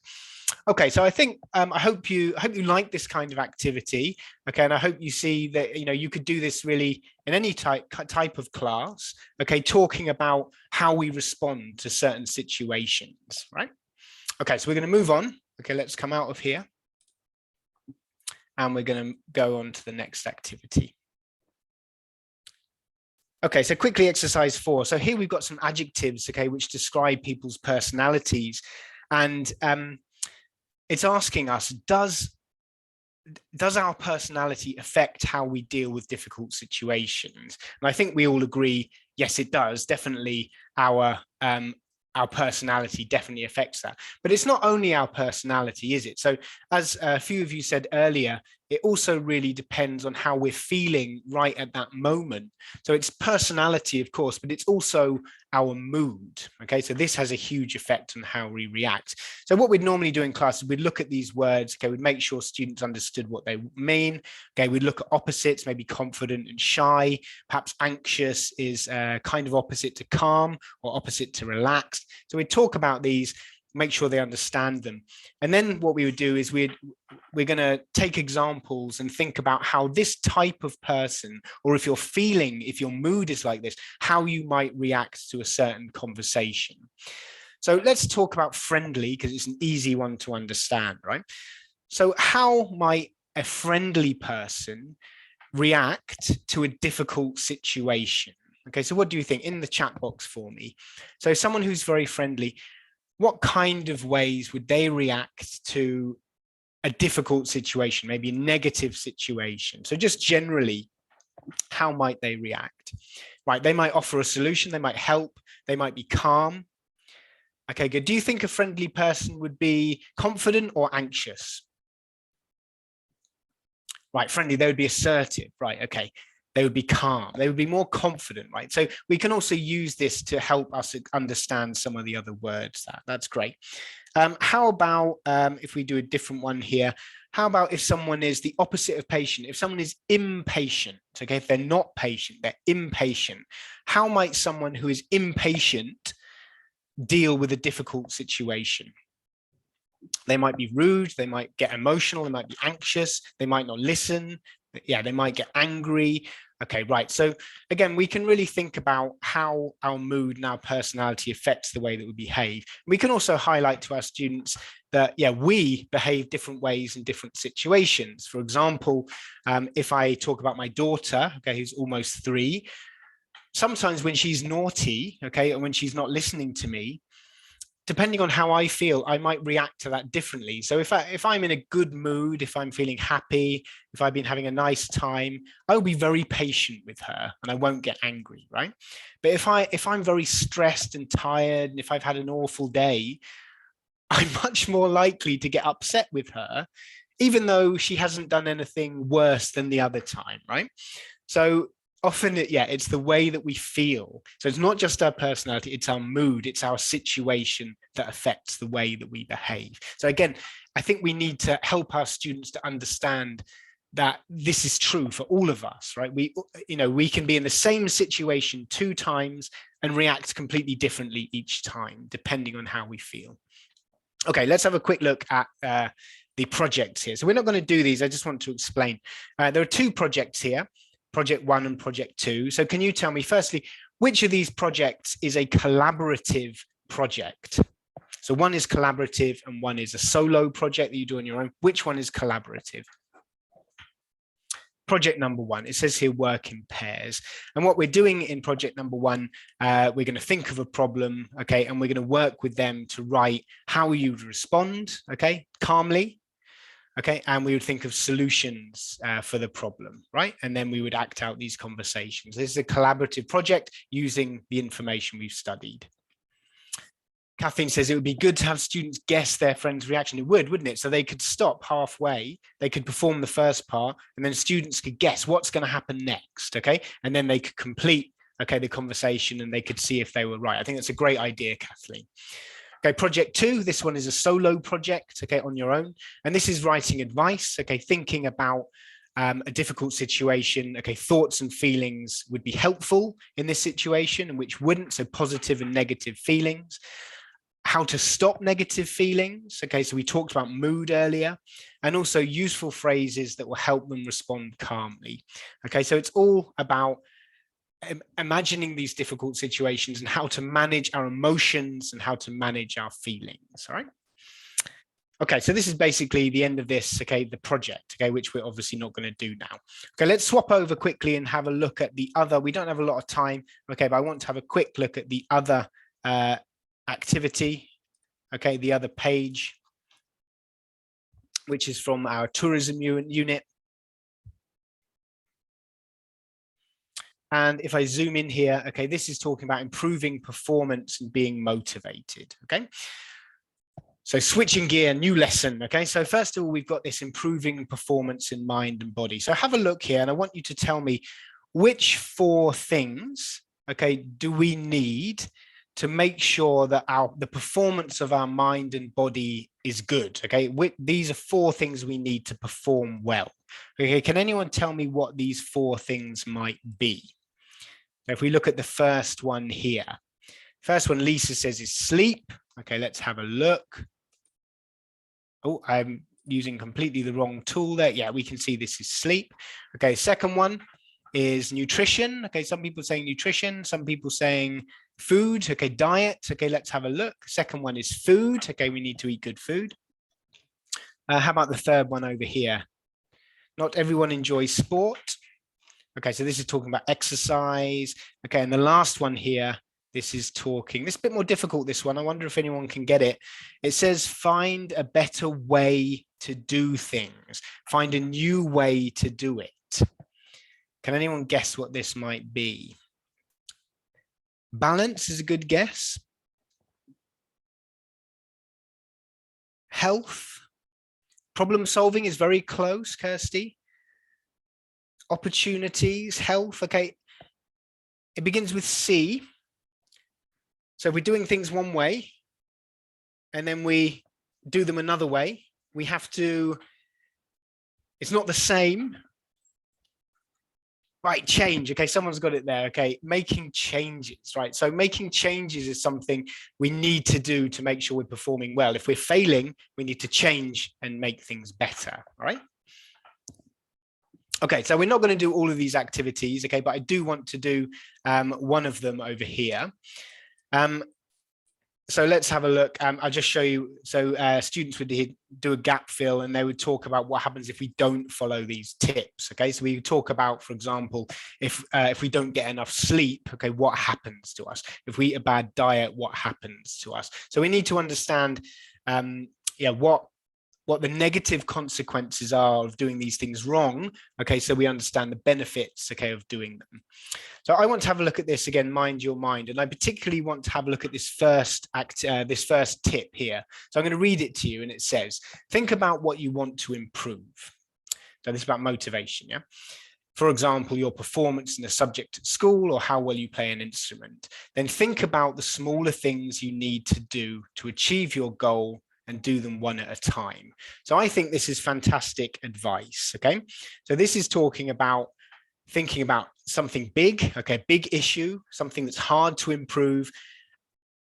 Speaker 1: Okay, so I think I hope you like this kind of activity. Okay, and I hope you see that you could do this really in any type of class. Okay, talking about how we respond to certain situations, right? Okay, so we're going to move on. Okay, let's come out of here, and we're going to go on to the next activity. Okay, so quickly exercise 4. So here we've got some adjectives, okay, which describe people's personalities, and it's asking us, does our personality affect how we deal with difficult situations? And I think we all agree, yes, it does. Definitely our personality definitely affects that. But it's not only our personality, is it? So as a few of you said earlier, it also really depends on how we're feeling right at that moment. So it's personality, of course, but it's also our mood. Okay, so this has a huge effect on how we react. So what we'd normally do in class is we'd look at these words, okay, we'd make sure students understood what they mean, okay, we'd look at opposites, maybe confident and shy, perhaps anxious is kind of opposite to calm or opposite to relaxed. So we'd talk about these, make sure they understand them. And then what we would do is we're going to take examples and think about how this type of person, or if you're feeling, if your mood is like this, how you might react to a certain conversation. So let's talk about friendly, because it's an easy one to understand, right? So how might a friendly person react to a difficult situation? Okay, so what do you think? In the chat box for me. So someone who's very friendly, what kind of ways would they react to a difficult situation, maybe a negative situation? So just generally, how might they react? Right, they might offer a solution, they might help, they might be calm. Okay, good. Do you think a friendly person would be confident or anxious? Right, friendly, they would be assertive, right? Okay, they would be calm, they would be more confident, right? So we can also use this to help us understand some of the other words. That's great. How about if we do a different one here? How about if someone is the opposite of patient? If someone is impatient, okay, if they're not patient, they're impatient. How might someone who is impatient deal with a difficult situation? They might be rude, they might get emotional, they might be anxious, they might not listen, yeah, they might get angry. Okay, right. So again, we can really think about how our mood and our personality affects the way that we behave. We can also highlight to our students that, yeah, we behave different ways in different situations. For example, if I talk about my daughter, okay, who's almost 3, sometimes when she's naughty, okay, and when she's not listening to me, depending on how I feel, I might react to that differently. So if I'm in a good mood, if I'm feeling happy, if I've been having a nice time, I'll be very patient with her and I won't get angry, right? But if I'm very stressed and tired, and if I've had an awful day, I'm much more likely to get upset with her, even though she hasn't done anything worse than the other time, right? So often, yeah, it's the way that we feel. So it's not just our personality, it's our mood, it's our situation that affects the way that we behave. So again, I think we need to help our students to understand that this is true for all of us, right? We can be in the same situation 2 times and react completely differently each time, depending on how we feel. Okay, let's have a quick look at the projects here. So we're not going to do these, I just want to explain. There are 2 projects here. Project 1 and project 2. So can you tell me firstly, which of these projects is a collaborative project? So one is collaborative and one is a solo project that you do on your own. Which one is collaborative? Project number 1, it says here work in pairs. And what we're doing in project number 1, we're going to think of a problem, okay, and we're going to work with them to write how you would respond, okay, calmly. Okay, and we would think of solutions for the problem, right? And then we would act out these conversations. This is a collaborative project using the information we've studied. Kathleen says it would be good to have students guess their friend's reaction. It would, wouldn't it? So they could stop halfway, they could perform the first part, and then students could guess what's going to happen next, okay? And then they could complete, okay, the conversation and they could see if they were right. I think that's a great idea, Kathleen. Okay, project 2, this one is a solo project, okay, on your own. And this is writing advice, okay, thinking about a difficult situation, okay, thoughts and feelings would be helpful in this situation and which wouldn't, so positive and negative feelings. How to stop negative feelings, okay, so we talked about mood earlier, and also useful phrases that will help them respond calmly. Okay, so it's all about imagining these difficult situations and how to manage our emotions and how to manage our feelings. All right. Okay, so this is basically the end of this, okay, the project, okay, which we're obviously not going to do now. Okay, let's swap over quickly and have a look at the other. We don't have a lot of time, okay, but I want to have a quick look at the other activity, okay, the other page, which is from our tourism unit. And if I zoom in here, okay, this is talking about improving performance and being motivated, okay? So switching gear, new lesson, okay? So first of all, we've got this improving performance in mind and body. So have a look here, and I want you to tell me which 4 things, okay, do we need to make sure that the performance of our mind and body is good. Okay, these are 4 things we need to perform well. Okay, can anyone tell me what these 4 things might be? If we look at the first one here, first one Lisa says is sleep. Okay, let's have a look. Oh, I'm using completely the wrong tool there. Yeah, we can see this is sleep. Okay, second one is nutrition. Okay, some people saying nutrition, some people saying food. Okay, diet. Okay, let's have a look. Second one is food. Okay, we need to eat good food. How about the third one over here? Not everyone enjoys sport. Okay, so this is talking about exercise. Okay, and the last one here, this is talking, this is a bit more difficult, this one. I wonder if anyone can get it. It says, find a better way to do things. Find a new way to do it. Can anyone guess what this might be? Balance is a good guess. Health. Problem solving is very close, Kirsty. Opportunities, health. Okay, it begins with C. So if we're doing things one way and then we do them another way, we have to, it's not the same. Right, change. Okay, someone's got it there. Okay, making changes, right? So making changes is something we need to do to make sure we're performing well. If we're failing, we need to change and make things better, all right? Okay, so we're not going to do all of these activities, okay, but I do want to do one of them over here. So let's have a look. I'll just show you. So students would do a gap fill and they would talk about what happens if we don't follow these tips. Okay, so we talk about, for example, if we don't get enough sleep, okay, what happens to us? If we eat a bad diet, what happens to us? So we need to understand, what the negative consequences are of doing these things wrong. Okay, so we understand the benefits, okay, of doing them. So I want to have a look at this again, mind your mind, and I particularly want to have a look at this first tip here. So I'm going to read it to you, and it says, think about what you want to improve. So this is about motivation, yeah? For example, your performance in a subject at school or how well you play an instrument. Then think about the smaller things you need to do to achieve your goal and do them one at a time. So I think this is fantastic advice, okay? So this is talking about thinking about something big, okay, big issue, something that's hard to improve,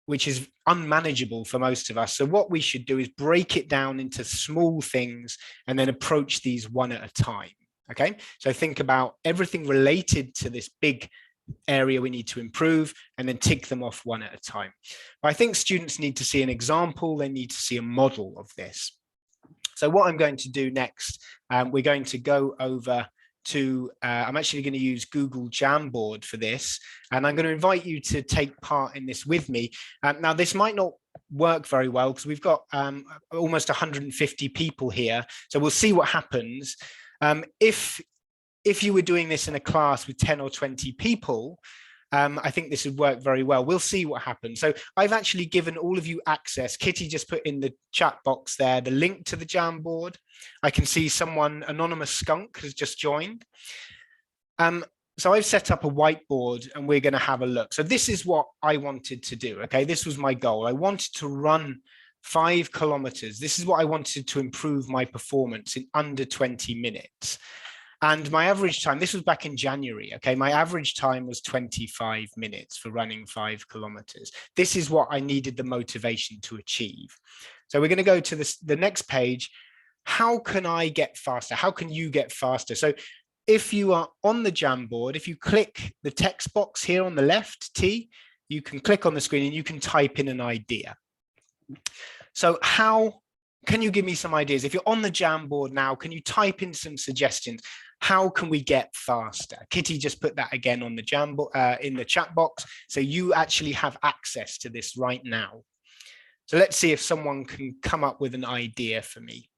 Speaker 1: which is unmanageable for most of us. So what we should do is break it down into small things and then approach these one at a time, okay? So think about everything related to this big area we need to improve and then tick them off one at a time. But I think students need to see an example, they need to see a model of this. So what I'm going to do next, we're going to go over to, I'm actually going to use Google Jamboard for this, and I'm going to invite you to take part in this with me. Now, this might not work very well because we've got almost 150 people here, so we'll see what happens. If you were doing this in a class with 10 or 20 people, I think this would work very well. We'll see what happens. So I've actually given all of you access. Kitty just put in the chat box there the link to the Jamboard. I can see someone, Anonymous Skunk, has just joined. So I've set up a whiteboard and we're going to have a look. So this is what I wanted to do. Okay, this was my goal. I wanted to run 5 kilometers. This is what I wanted to improve my performance in under 20 minutes. And my average time, this was back in January, okay, my average time was 25 minutes for running 5 kilometers. This is what I needed the motivation to achieve. So we're going to go to the next page. How can I get faster? How can you get faster? So if you are on the Jamboard, if you click the text box here on the left, T, you can click on the screen and you can type in an idea. So how can you give me some ideas? If you're on the Jamboard now, can you type in some suggestions? How can we get faster? Kitty just put that again on the Jamboard in the chat box. So you actually have access to this right now. So let's see if someone can come up with an idea for me.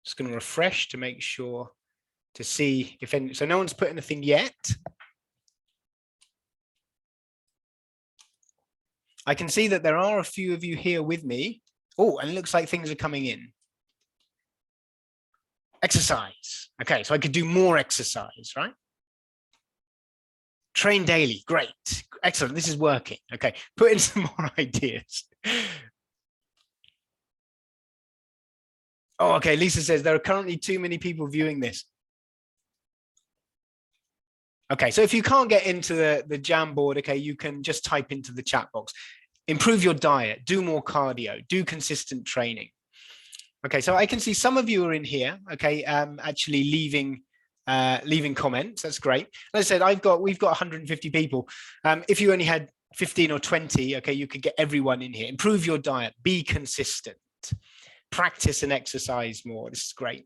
Speaker 1: Just going to refresh to make sure to see if any, so no one's put anything yet. I can see that there are a few of you here with me. Oh, and it looks like things are coming in. Exercise. Okay, so I could do more exercise, right? Train daily. Great. Excellent. This is working. Okay. Put in some more ideas. Oh, okay. Lisa says there are currently too many people viewing this. Okay. So if you can't get into the Jamboard, okay, you can just type into the chat box. Improve your diet, do more cardio, do consistent training. Okay, so I can see some of you are in here, okay, actually leaving comments. That's great. As I said, we've got 150 people. If you only had 15 or 20, okay, you could get everyone in here. Improve your diet, be consistent, practice and exercise more. This is great.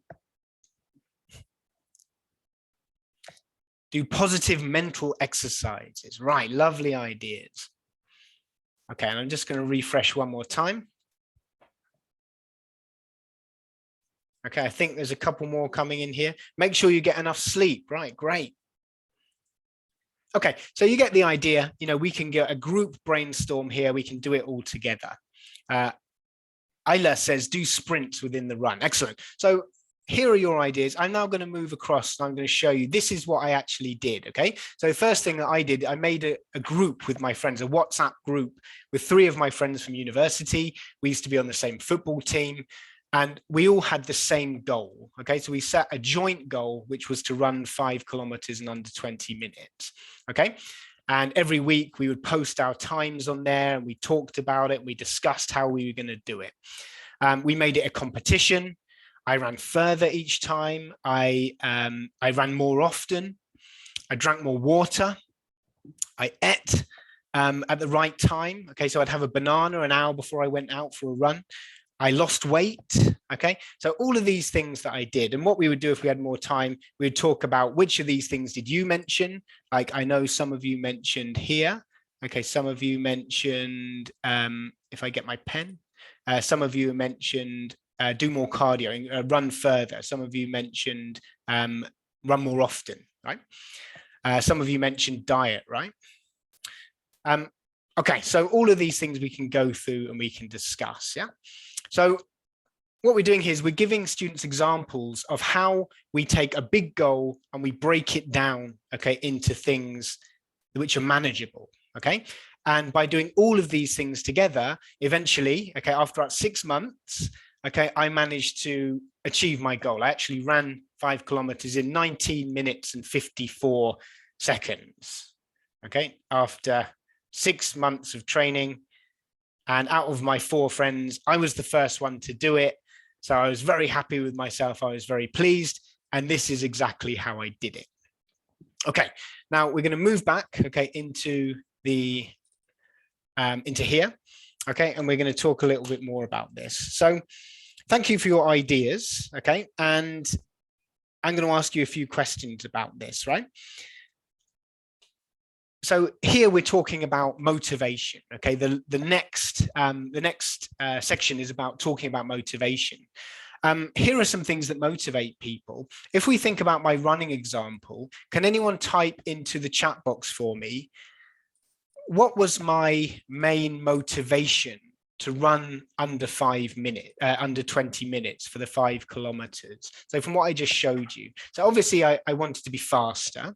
Speaker 1: Do positive mental exercises. Right, lovely ideas. Okay, and I'm just going to refresh one more time. Okay, I think there's a couple more coming in here. Make sure you get enough sleep. Right, great. Okay, so you get the idea. You know, we can get a group brainstorm here. We can do it all together. Ayla says, do sprints within the run. Excellent. So here are your ideas. I'm now going to move across and I'm going to show you, this is what I actually did, okay? So the first thing that I did, I made a group with my friends, a WhatsApp group with 3 of my friends from university. We used to be on the same football team and we all had the same goal, okay? So we set a joint goal, which was to run 5 kilometers in under 20 minutes, okay? And every week we would post our times on there and we talked about it. We discussed how we were going to do it. We made it a competition. I ran further each time. I ran more often. I drank more water. I ate at the right time. Okay, so I'd have a banana an hour before I went out for a run. I lost weight. Okay, so all of these things that I did, and what we would do if we had more time, we would talk about which of these things did you mention? Like I know some of you mentioned here. Okay, some of you mentioned, if I get my pen, some of you mentioned do more cardio, run further. Some of you mentioned run more often, right? Some of you mentioned diet, right? Okay, so all of these things we can go through and we can discuss, yeah? So what we're doing here is we're giving students examples of how we take a big goal and we break it down, okay, into things which are manageable, okay? And by doing all of these things together, eventually, okay, after about 6 months, okay, I managed to achieve my goal. I actually ran 5 kilometers in 19 minutes and 54 seconds, okay, after 6 months of training. And out of my 4 friends, I was the first one to do it. So I was very happy with myself. I was very pleased. And this is exactly how I did it. Okay, now we're going to move back, okay, into here. Okay, and we're going to talk a little bit more about this. So thank you for your ideas, okay? And I'm going to ask you a few questions about this, right? So here we're talking about motivation, okay? The next section is about talking about motivation. Here are some things that motivate people. If we think about my running example, can anyone type into the chat box for me, what was my main motivation to run under 5 minutes, under 20 minutes for the 5 kilometers? So from what I just showed you. So obviously I wanted to be faster and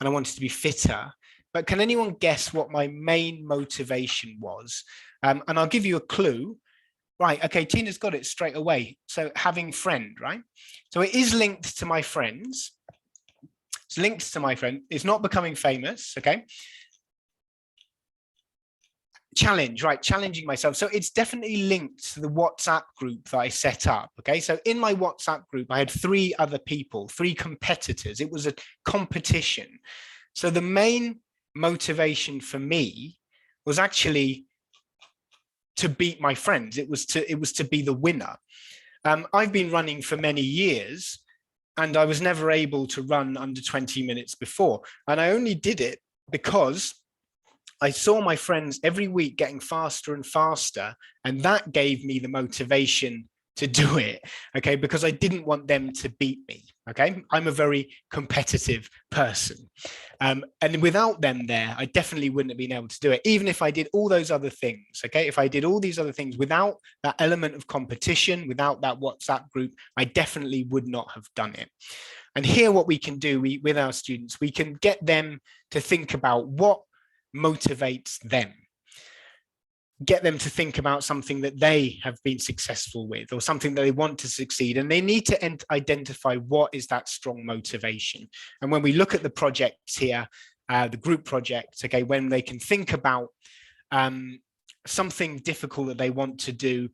Speaker 1: I wanted to be fitter, but can anyone guess what my main motivation was? And I'll give you a clue. Right, okay, Tina's got it straight away. So having friend, right? So it is linked to my friends. It's linked to my friend. It's not becoming famous, okay? Challenge, right? Challenging myself. So it's definitely linked to the WhatsApp group that I set up. Okay. So in my WhatsApp group, I had 3 other people, 3 competitors. It was a competition. So the main motivation for me was actually to beat my friends. It was to be the winner. I've been running for many years and I was never able to run under 20 minutes before. And I only did it because I saw my friends every week getting faster and faster, and that gave me the motivation to do it, okay, because I didn't want them to beat me, okay? I'm a very competitive person. And without them there, I definitely wouldn't have been able to do it, even if I did all those other things, okay? If I did all these other things without that element of competition, without that WhatsApp group, I definitely would not have done it. And here what we can do with our students, we can get them to think about what motivates them. Get them to think about something that they have been successful with or something that they want to succeed. And they need to identify what is that strong motivation. And when we look at the projects here, the group projects, okay, when they can think about something difficult that they want to do,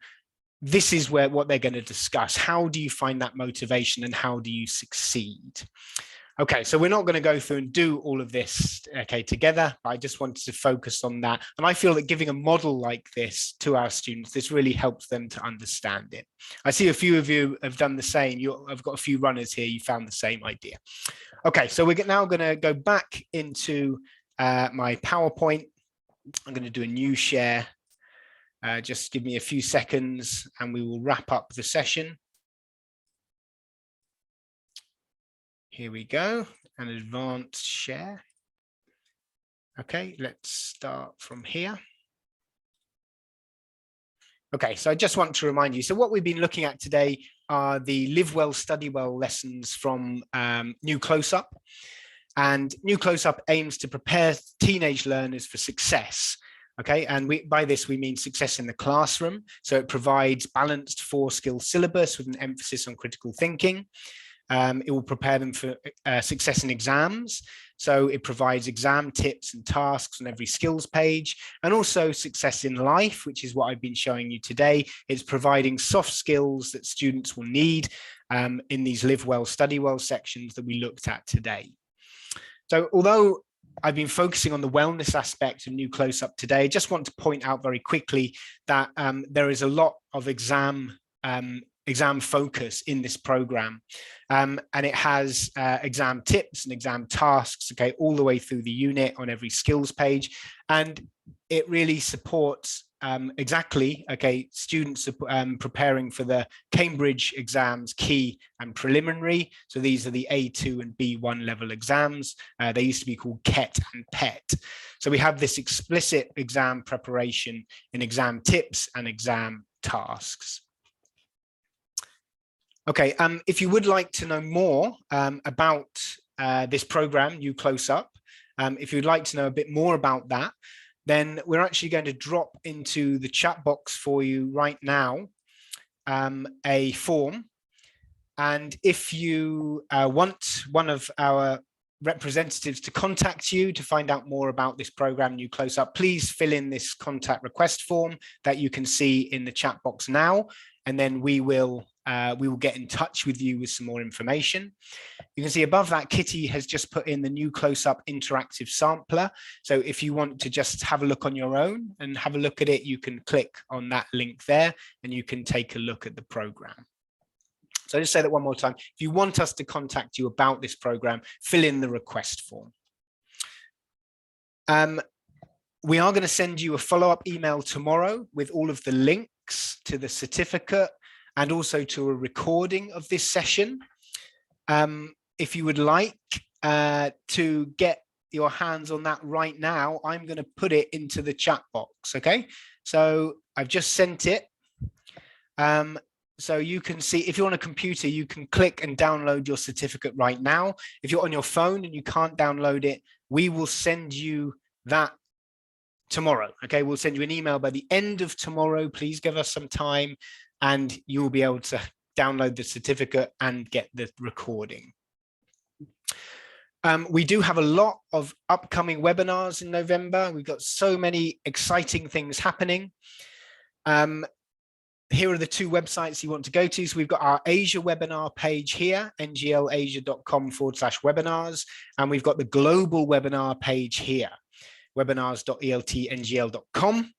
Speaker 1: this is what they're going to discuss. How do you find that motivation and how do you succeed? Okay, so we're not going to go through and do all of this, okay, together. I just wanted to focus on that. And I feel that giving a model like this to our students, this really helps them to understand it. I see a few of you have done the same. I've got a few runners here. You found the same idea. Okay, so we're now going to go back into my PowerPoint. I'm going to do a new share. Just give me a few seconds and we will wrap up the session. Here we go, an advanced share. Okay, let's start from here. Okay, so I just want to remind you, so what we've been looking at today are the Live Well, Study Well lessons from New Close-Up. And New Close-Up aims to prepare teenage learners for success. Okay, and by this we mean success in the classroom. So it provides balanced 4-skill syllabus with an emphasis on critical thinking. It will prepare them for success in exams. So it provides exam tips and tasks on every skills page, and also success in life, which is what I've been showing you today. It's providing soft skills that students will need in these Live Well, Study Well sections that we looked at today. So although I've been focusing on the wellness aspect of New Close-Up today, I just want to point out very quickly that there is a lot of exam focus in this program, and it has exam tips and exam tasks, okay, all the way through the unit on every skills page, and it really supports exactly, okay, students preparing for the Cambridge exams, key and preliminary. So these are the A2 and B1 level exams. They used to be called KET and PET. So we have this explicit exam preparation in exam tips and exam tasks. Okay, if you would like to know more about this program, New Close-Up, if you'd like to know a bit more about that, then we're actually going to drop into the chat box for you right now a form. And if you want one of our representatives to contact you to find out more about this program, New Close-Up, please fill in this contact request form that you can see in the chat box now, and then we will get in touch with you with some more information. You can see above that, Kitty has just put in the New Close-Up interactive sampler. So if you want to just have a look on your own and have a look at it, you can click on that link there and you can take a look at the program. So I'll just say that one more time. If you want us to contact you about this program, fill in the request form. We are going to send you a follow-up email tomorrow with all of the links to the certificate and also to a recording of this session. If you would like to get your hands on that right now, I'm going to put it into the chat box, okay? So I've just sent it. So you can see, if you're on a computer, you can click and download your certificate right now. If you're on your phone and you can't download it, we will send you that tomorrow, okay? We'll send you an email by the end of tomorrow. Please give us some time and you will be able to download the certificate and get the recording. We do have a lot of upcoming webinars in November. We've got so many exciting things happening. Here are the two websites you want to go to. So we've got our Asia webinar page here, nglasia.com/webinars, and we've got the global webinar page here, webinars.eltngl.com.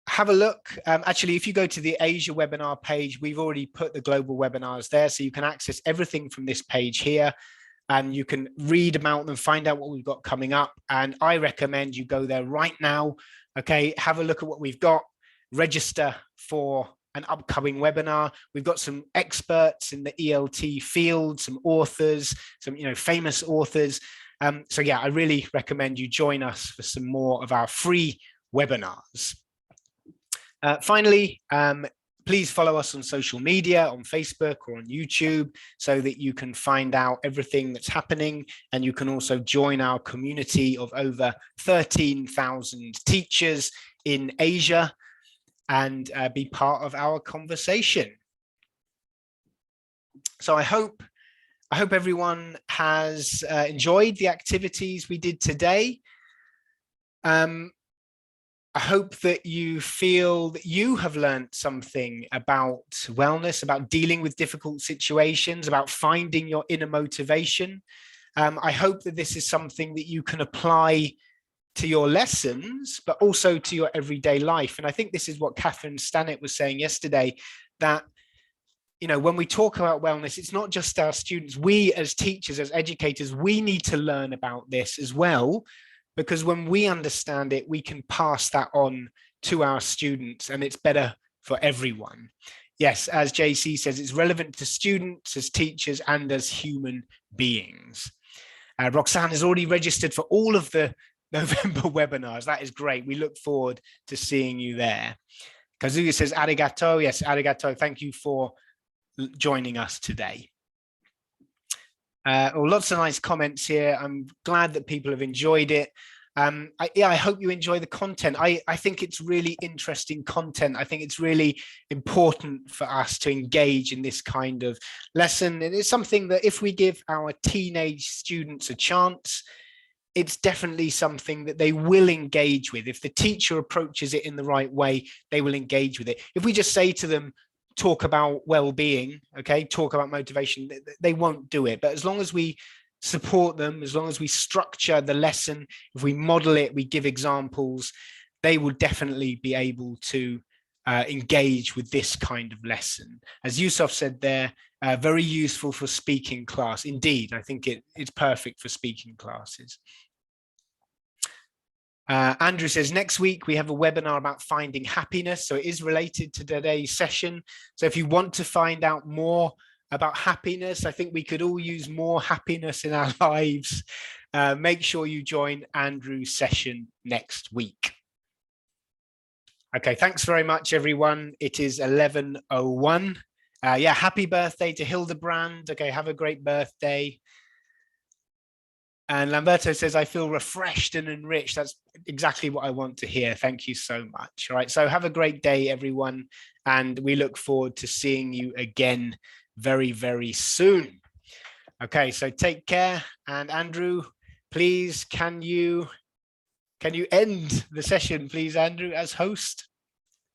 Speaker 1: Have a look. Actually, if you go to the Asia webinar page, we've already put the global webinars there, so you can access everything from this page here, and you can read about them, find out what we've got coming up. And I recommend you go there right now. Okay, have a look at what we've got. Register for an upcoming webinar. We've got some experts in the ELT field, some authors, some famous authors. So yeah, I really recommend you join us for some more of our free webinars. Finally, Please follow us on social media, on Facebook or on YouTube, so that you can find out everything that's happening. And you can also join our community of over 13,000 teachers in Asia and be part of our conversation. So I hope everyone has enjoyed the activities we did today. I hope that you feel that you have learned something about wellness, about dealing with difficult situations, about finding your inner motivation. I hope that this is something that you can apply to your lessons, but also to your everyday life. And I think this is what Catherine Stannett was saying yesterday, that when we talk about wellness, it's not just our students. We as teachers, as educators, we need to learn about this as well, because when we understand it, we can pass that on to our students, and it's better for everyone. Yes, as JC says, it's relevant to students, as teachers, and as human beings. Roxanne has already registered for all of the November webinars. That is great. We look forward to seeing you there. Kazuya says, arigato. Yes, arigato. Thank you for joining us today. Lots of nice comments here. I'm glad that people have enjoyed it. I hope you enjoy the content. I think it's really interesting content. I think it's really important for us to engage in this kind of lesson. It is something that if we give our teenage students a chance, it's definitely something that they will engage with. If the teacher approaches it in the right way, they will engage with it. If we just say to them, talk about well-being, okay, talk about motivation, they won't do it. But as long as we support them, as long as we structure the lesson, if we model it, we give examples, they will definitely be able to engage with this kind of lesson. As Yusuf said there, very useful for speaking class. Indeed, I think it's perfect for speaking classes. Andrew says, next week we have a webinar about finding happiness. So it is related to today's session. So if you want to find out more about happiness, I think we could all use more happiness in our lives. Make sure you join Andrew's session next week. Okay, thanks very much, everyone. It is 11:01. Yeah, happy birthday to Hildebrand. Okay, have a great birthday. And Lamberto says, I feel refreshed and enriched. That's exactly what I want to hear. Thank you so much. All right, so have a great day, everyone. And we look forward to seeing you again very, very soon. Okay, so take care. And Andrew, please, can you end the session, please, Andrew, as host?